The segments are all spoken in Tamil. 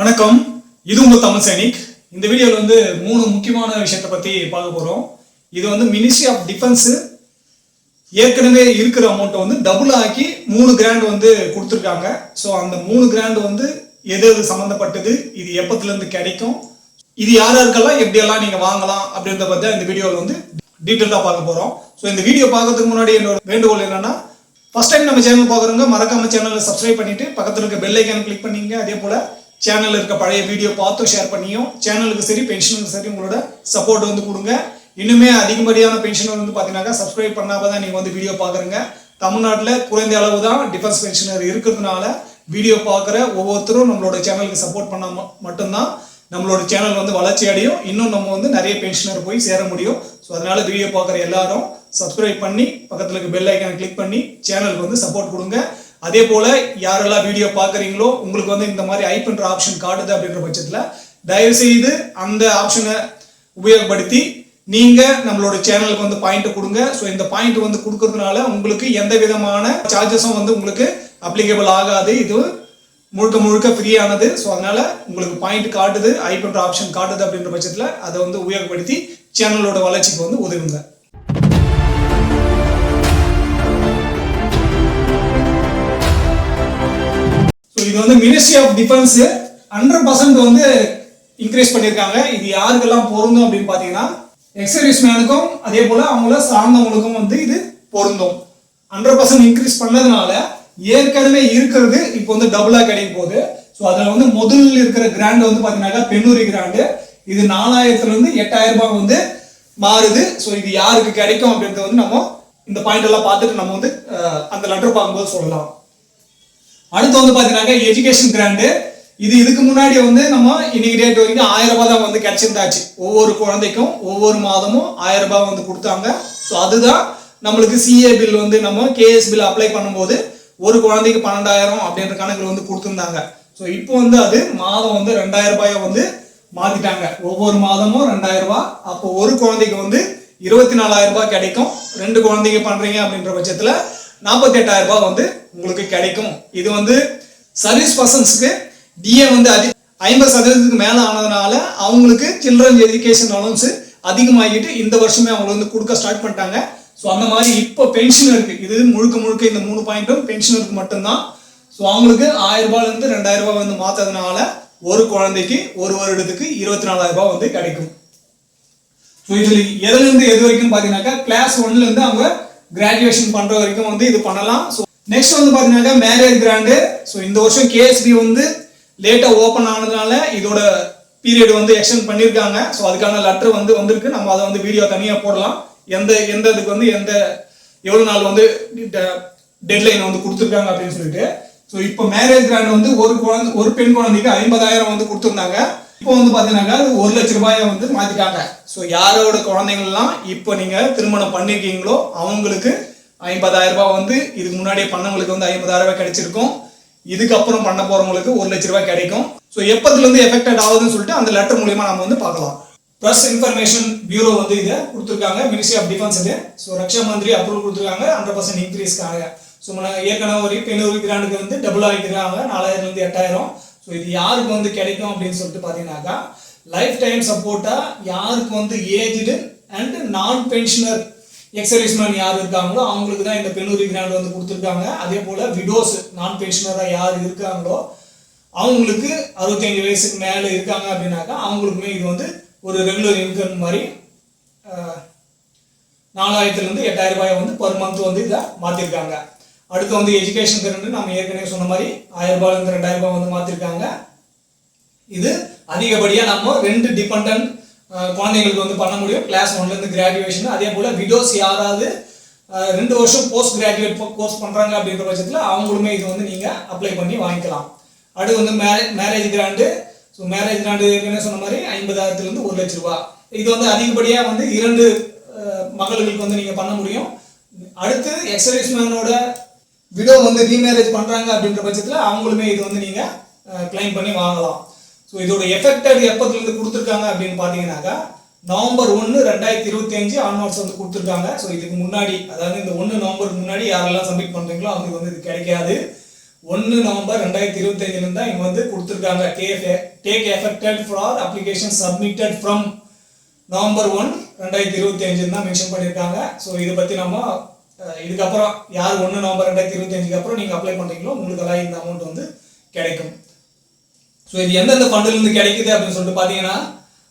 வணக்கம், இது உங்கள் தமிழ் சைனிக். இந்த வீடியோவில் வந்து 3 முக்கியமான விஷயத்தை பற்றி பார்க்க போகிறோம். இது வந்து மினிஸ்ட்ரி ஆஃப் டிஃபென்ஸு ஏற்கனவே இருக்கிற அமௌண்ட்டை வந்து டபுள் ஆக்கி 3 கிராண்ட் வந்து கொடுத்துருக்காங்க. ஸோ அந்த 3 கிராண்ட் வந்து எது எது சம்மந்தப்பட்டது, இது எப்பத்துலேருந்து கிடைக்கும், இது யார் யாருக்கெல்லாம் எப்படியெல்லாம் நீங்கள் வாங்கலாம் அப்படின்றத பற்றி இந்த வீடியோவில் வந்து டீட்டெயிலாக பார்க்க போகிறோம். ஸோ இந்த வீடியோ பார்க்கறதுக்கு முன்னாடி என்னோட வேண்டுகோள் என்னென்னா, ஃபர்ஸ்ட் டைம் நம்ம சேனல் பார்க்குறவங்க மறக்காம சேனலை சப்ஸ்கிரைப் பண்ணிவிட்டு பக்கத்தில் இருக்க பெல் ஐக்கான கிளிக் பண்ணிங்க. அதே போல் சேனலில் இருக்க பழைய வீடியோ பார்த்து ஷேர் பண்ணியும் சேனலுக்கு சரி பென்ஷனுக்கு சரி உங்களோட சப்போர்ட் வந்து கொடுங்க. இன்னுமே அதிகப்படியான பென்ஷனர் வந்து பார்த்தீங்கன்னா சப்ஸ்கிரைப் பண்ணாமல் தான் நீங்கள் வந்து வீடியோ பார்க்குறீங்க. தமிழ்நாட்டில் குறைந்த அளவு தான் டிஃபென்ஸ் பென்ஷனர் இருக்கிறதுனால வீடியோ பார்க்குற ஒவ்வொருத்தரும் நம்மளோட சேனலுக்கு சப்போர்ட் பண்ணால் மட்டும்தான் நம்மளோட சேனல் வந்து வளர்ச்சி அடையும். இன்னும் நம்ம வந்து நிறைய பென்ஷனர் போய் சேர முடியும். ஸோ அதனால வீடியோ பார்க்குற எல்லாரும் சப்ஸ்கிரைப் பண்ணி பக்கத்தில் இருக்க பெல் ஐக்கானை கிளிக் பண்ணி சேனலுக்கு வந்து சப்போர்ட் கொடுங்க. அதே போல் யாரெல்லாம் வீடியோ பார்க்குறீங்களோ உங்களுக்கு வந்து இந்த மாதிரி ஐ பண்ணுற ஆப்ஷன் காட்டுது அப்படின்ற பட்சத்தில் தயவுசெய்து அந்த ஆப்ஷனை உபயோகப்படுத்தி நீங்கள் நம்மளோட சேனலுக்கு வந்து பாயிண்ட் கொடுங்க. ஸோ இந்த பாயிண்ட் வந்து கொடுக்கறதுனால உங்களுக்கு எந்த விதமான சார்ஜஸும் வந்து உங்களுக்கு அப்ளிகபிள் ஆகாது. இது முழுக்க முழுக்க ஃப்ரீயானது. ஸோ அதனால உங்களுக்கு பாயிண்ட் காட்டுது, ஐ பண்ணுற ஆப்ஷன் காட்டுது அப்படின்ற பட்சத்தில் அதை வந்து உபயோகப்படுத்தி சேனலோட வளர்ச்சிக்கு வந்து உதவுங்க. இது வந்து மினிஸ்ட்ரி ஆஃப் டிஃபென்ஸ் 100% வந்து இன்க்ரீஸ் பண்ணியிருக்காங்க. இது யாருக்கெல்லாம் பொருந்தும் அப்படின்னு பார்த்தீங்கன்னா, எக்ஸர்வீஸ் மேனுக்கும் அதே போல அவங்கள சார்ந்தவங்களுக்கும் வந்து இது பொருந்தும். 100% இன்க்ரீஸ் பண்ணதுனால ஏற்கனவே இருக்கிறது இப்போ வந்து டபுளாக கிடைக்கும் போது. ஸோ அதில் வந்து முதல்ல இருக்கிற கிராண்ட் வந்து பார்த்தீங்கன்னாக்கா பெண்ணூரி கிராண்டு, இது 4000லேருந்து 8000 ரூபாய் வந்து மாறுது. ஸோ இது யாருக்கு கிடைக்கும் அப்படின்றது வந்து நம்ம இந்த பாயிண்ட் எல்லாம் பார்த்துட்டு நம்ம வந்து அந்த லெட்டர் பார்க்கும்போது சொல்லலாம். அடுத்து வந்து பார்த்தீங்கன்னா எஜுகேஷன் கிராண்டு, இது இதுக்கு முன்னாடி வந்து நம்ம இன்னைக்கு டேட் வரைக்கும் 1000 ரூபாய் தான் வந்து கிடைச்சிருந்தாச்சு. ஒவ்வொரு குழந்தைக்கும் ஒவ்வொரு மாதமும் 1000 ரூபாய் வந்து கொடுத்தாங்க. ஸோ அதுதான் நம்மளுக்கு சிஏ பில் வந்து நம்ம கேஎஸ் பில் அப்ளை பண்ணும்போது ஒரு குழந்தைக்கு 12000 அப்படின்ற கணக்கில் வந்து கொடுத்துருந்தாங்க. ஸோ இப்போ வந்து அது மாதம் வந்து 2000 ரூபாயை வந்து மாத்திட்டாங்க. ஒவ்வொரு மாதமும் 2000 ரூபாய். அப்போ ஒரு குழந்தைக்கு வந்து 24000 ரூபாய் கிடைக்கும். 2 குழந்தைங்க பண்றீங்க அப்படின்ற பட்சத்தில் 48000 ரூபாய் வந்து உங்களுக்கு கிடைக்கும். இது வந்து சர்வீஸ் பர்சன்ஸ்க்கு டிஏ வந்து 50% மேல ஆனதுனால அவங்களுக்கு சில்ட்ரன் எஜுகேஷன் அலவன்ஸ் அதிகமாகிட்டு இந்த வருஷமே அவங்க வந்து கொடுக்க ஸ்டார்ட் பண்ணிட்டாங்க. ஸோ அந்த மாதிரி இப்போ பென்ஷனருக்கு இது முழுக்க முழுக்க இந்த 3 பாயிண்ட்டும் பென்ஷனருக்கு மட்டும்தான். ஸோ அவங்களுக்கு 1000 ரூபாயிலிருந்து 2000 ரூபாய் வந்து மாற்றதுனால ஒரு குழந்தைக்கு ஒரு வருடத்துக்கு 24000 ரூபாய் வந்து கிடைக்கும். ஸோ இதில் எதுலேருந்து எது வரைக்கும் பார்த்தீங்கன்னாக்கா கிளாஸ் 1லேருந்து அவங்க கிராஜுவேஷன் பண்ற வரைக்கும் வந்து இது பண்ணலாம். ஸோ நெக்ஸ்ட் வந்து பார்த்தீங்கன்னா மேரேஜ் கிராண்டு. ஸோ இந்த வருஷம் கேஎஸ்பி வந்து லேட்டாக ஓப்பன் ஆனதுனால இதோட பீரியட் வந்து எக்ஸ்டெண்ட் பண்ணியிருக்காங்க. ஸோ அதுக்கான லெட்டர் வந்து வந்திருக்கு. நம்ம அதை வந்து வீடியோ தனியாக போடலாம். எந்த இதுக்கு வந்து எவ்வளோ நாள் வந்து டெட்லைன் வந்து கொடுத்துருக்காங்க அப்படின்னு சொல்லிட்டு. ஸோ இப்போ மேரேஜ் கிராண்ட் வந்து ஒரு பெண் குழந்தைக்கு 50000 வந்து கொடுத்துருந்தாங்க. இப்போ வந்து பார்த்தீங்கன்னா 1,00,000 ரூபாயை வந்து மாற்றிட்டாங்க. ஸோ யாரோட குழந்தைங்கள்லாம் இப்போ நீங்கள் திருமணம் பண்ணியிருக்கீங்களோ அவங்களுக்கு 50000 ரூபாய் வந்து இதுக்கு முன்னாடியே பண்ணவங்களுக்கு வந்து 50000 ரூபாய் கிடைச்சிருக்கும். இதுக்கப்புறம் பண்ண போகிறவங்களுக்கு 1,00,000 ரூபாய் கிடைக்கும். ஸோ எப்பத்துலேருந்து எஃபெக்டட் ஆகுதுன்னு சொல்லிட்டு அந்த லெட்டர் மூலியமாக நம்ம வந்து பார்க்கலாம். ப்ரெஸ் இன்ஃபர்மேஷன் பியூரோ வந்து இதை கொடுத்துருக்காங்க, மினிஸ்ட்ரி ஆஃப் டிஃபென்ஸ் இது. ஸோ ரக்ஷா மந்திரி அப்ரூவல் கொடுத்துருக்காங்க 100% இன்க்ரீஸ்க்காக. ஸோ ஏற்கனவே ஒரு பெண்ணூரி கிராண்டுக்கு வந்து டபுள் ஆகிக்கிறாங்க 4000லேருந்து 8000. ஸோ இது யாருக்கு வந்து கிடைக்கும் அப்படின்னு சொல்லிட்டு பார்த்தீங்கன்னாக்கா, லைஃப் டைம் சப்போர்ட்டா யாருக்கு வந்து ஏஜ்டு அண்ட் நான் பென்ஷனர் எக்ஸர்வீஸ்மேன் யார் இருக்காங்களோ அவங்களுக்கு தான் இந்த பெண்ணூரி கிராண்ட் வந்து கொடுத்துருக்காங்க. அதே போல் விடோஸ் நான் பென்ஷனராக யார் இருக்காங்களோ அவங்களுக்கு 65 வயசுக்கு மேலே இருக்காங்க அப்படின்னாக்கா அவங்களுக்குமே இது வந்து ஒரு ரெகுலர் இன்கம் மாதிரி 4000லேருந்து 8000 ரூபாய் வந்து பர் மந்த் வந்து இதை மாற்றிருக்காங்க. அடுத்து வந்து எஜுகேஷன் கிராண்ட் நம்ம ஏற்கனவே சொன்ன மாதிரி 1000 ரூபாயிலிருந்து 2000 ரூபாய் வந்து மாற்றிருக்காங்க. இது அதிகப்படியாக நம்ம 2 டிபெண்டன்ட் குழந்தைங்களுக்கு வந்து பண்ண முடியும். கிளாஸ் 1லேருந்து கிராஜுவேஷன். அதே போல் விடோஸ் யாராவது 2 வருஷம் போஸ்ட் கிராஜுவேட் கோர்ஸ் பண்ணுறாங்க அப்படின்ற பட்சத்தில் அவங்களுமே இது வந்து நீங்கள் அப்ளை பண்ணி வாங்கிக்கலாம். அடுத்து வந்து marriage grant. So marriage grant ஏற்கனவே சொன்ன மாதிரி 50000லேருந்து 1,00,000 ரூபாய். இது வந்து அதிகப்படியாக வந்து 2 மகளுக்கு வந்து நீங்கள் பண்ண முடியும். அடுத்து எக்ஸர்வீஸ்மேனோட விடோ வந்து ரீமேரேஜ் பண்ணுறாங்க அப்படின்ற பட்சத்தில் அவங்களுமே இது வந்து நீங்கள் கிளைம் பண்ணி வாங்கலாம். ஸோ இதோட எஃபெக்டட் எப்பத்துலேருந்து கொடுத்துருக்காங்க அப்படின்னு பார்த்தீங்கன்னாக்கா நவம்பர் 1, 2025 ஆன்வர்ட்ஸ் வந்து கொடுத்துருக்காங்க. ஸோ இதுக்கு முன்னாடி, அதாவது இந்த 1 நவம்பருக்கு முன்னாடி யாரெல்லாம் சப்மிட் பண்ணுறீங்களோ அவங்களுக்கு வந்து இது கிடைக்காது. 1 நவம்பர் 2025 தான் இங்க வந்து கொடுத்துருக்காங்க. Take affected for application submitted from November 1, 2025 தான் மென்ஷன் பண்ணியிருக்காங்க. ஸோ இதை பற்றி நம்ம இதுக்கப்புறம் யார் 1 நவம்பர் 2025 அப்புறம் நீங்கள் அப்ளை பண்ணுறீங்களோ உங்களுக்கெல்லாம் இந்த அமௌண்ட் வந்து கிடைக்கும். ஸோ இது எந்தெந்த ஃபண்ட்லேருந்து கிடைக்குது அப்படின்னு சொல்லிட்டு பார்த்தீங்கன்னா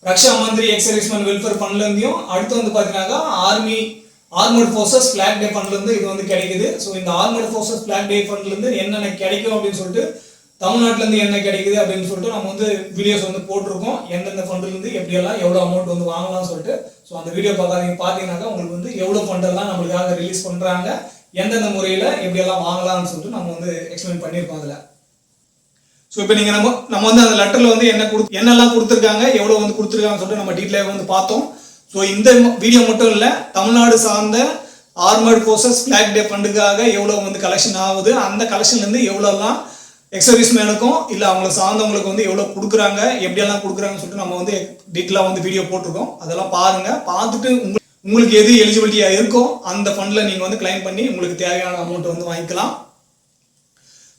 ரக்ஷா மந்திரி எக்ஸர்வீஸ்மேன் வெல்ஃபேர் ஃபண்ட்லேருந்தையும் அடுத்து வந்து பார்த்தீங்கன்னா ஆர்மர்ட் ஃபோர்ஸஸ் ஃபிளாக் டே ஃபண்ட்லேருந்து இது வந்து கிடைக்குது. ஸோ இந்த ஆர்மர்ட் ஃபோர்ஸஸ் ஃபிளாக் டே ஃபண்ட்லேருந்து என்னென்ன கிடைக்கும் அப்படின்னு சொல்லிட்டு தமிழ்நாட்டிலேருந்து என்ன கிடைக்குது அப்படின்னு சொல்லிட்டு நம்ம வந்து வீடியோஸ் வந்து போட்டிருக்கோம். எந்தெந்த ஃபண்ட்லேருந்து எப்படியெல்லாம் எவ்வளோ அமௌண்ட் வந்து வாங்கலாம்னு சொல்லிட்டு. ஸோ அந்த வீடியோ பார்த்தீங்கன்னாக்கா உங்களுக்கு வந்து எவ்வளோ ஃபண்டெல்லாம் நம்மளுக்காக ரிலீஸ் பண்ணுறாங்க, எந்தெந்த முறையில் எப்படியெல்லாம் வாங்கலாம்னு சொல்லிட்டு நம்ம வந்து எக்ஸ்பிளைன் பண்ணியிருக்கோம் அதில். ஸோ இப்போ நீங்கள் நம்ம வந்து அந்த லெட்டரில் வந்து என்னெல்லாம் கொடுத்துருக்காங்க, எவ்வளோ வந்து கொடுத்துருக்காங்கன்னு சொல்லிட்டு நம்ம டீட்டெயிலாக வந்து பார்த்தோம். ஸோ இந்த வீடியோ மட்டும் இல்லை, தமிழ்நாடு சார்ந்த ஆர்மர்ட் ஃபோர்ஸஸ் ஃபிளாக் டே ஃபண்டுக்காக எவ்வளோ வந்து கலெக்ஷன் ஆகுது, அந்த கலெக்ஷன்லேருந்து எவ்வளோலாம் எக்ஸர்வீஸ் மேனுக்கும் இல்லை அவங்கள சார்ந்தவங்களுக்கு வந்து எவ்வளோ கொடுக்குறாங்க, எப்படியெல்லாம் கொடுக்குறாங்கன்னு சொல்லிட்டு நம்ம வந்து டீட்டெயிலாக வந்து வீடியோ போட்டிருக்கோம். அதெல்லாம் பாருங்கள். பார்த்துட்டு உங்களுக்கு எது எலிஜிபிலிட்டியாக இருக்கோ அந்த ஃபண்டில் நீங்கள் வந்து கிளைம் பண்ணி உங்களுக்கு தேவையான அமௌண்ட் வந்து வாங்கிக்கலாம்.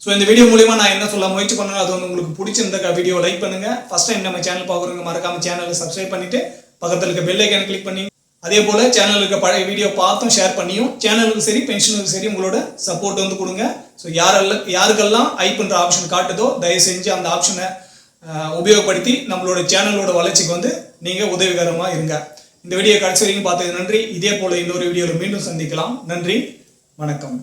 ஸோ இந்த வீடியோ மூலியமாக நான் என்ன சொல்ல முயற்சி பண்ணணும், அது வந்து உங்களுக்கு பிடிச்சிருந்த வீடியோ லைக் பண்ணுங்கள். ஃபர்ஸ்ட் டைம் நம்ம சேனல் பார்க்குறவங்க மறக்காம சேனலை சப்ஸ்கிரைப் பண்ணிவிட்டு பக்கத்தில் இருக்க பெல் ஐக்கானை கிளிக் பண்ணி அதே போல் சேனலுக்கு இருக்க பழைய வீடியோ பார்த்தும் ஷேர் பண்ணியும் சேனலுக்கு சரி பென்ஷனுக்கு சரி உங்களோட சப்போர்ட் வந்து கொடுங்க. ஸோ யாருக்கெல்லாம் ஐ பண்ணுற ஆப்ஷன் காட்டுதோ தயவு செஞ்சு அந்த ஆப்ஷனை உபயோகப்படுத்தி நம்மளோட சேனலோட வளர்ச்சிக்கு வந்து நீங்கள் உதவிகரமாக இருங்க. இந்த வீடியோ கடைசி வரைக்கும் பார்த்தது நன்றி. இதே போல் இன்னொரு வீடியோவில் மீண்டும் சந்திக்கலாம். நன்றி, வணக்கம்.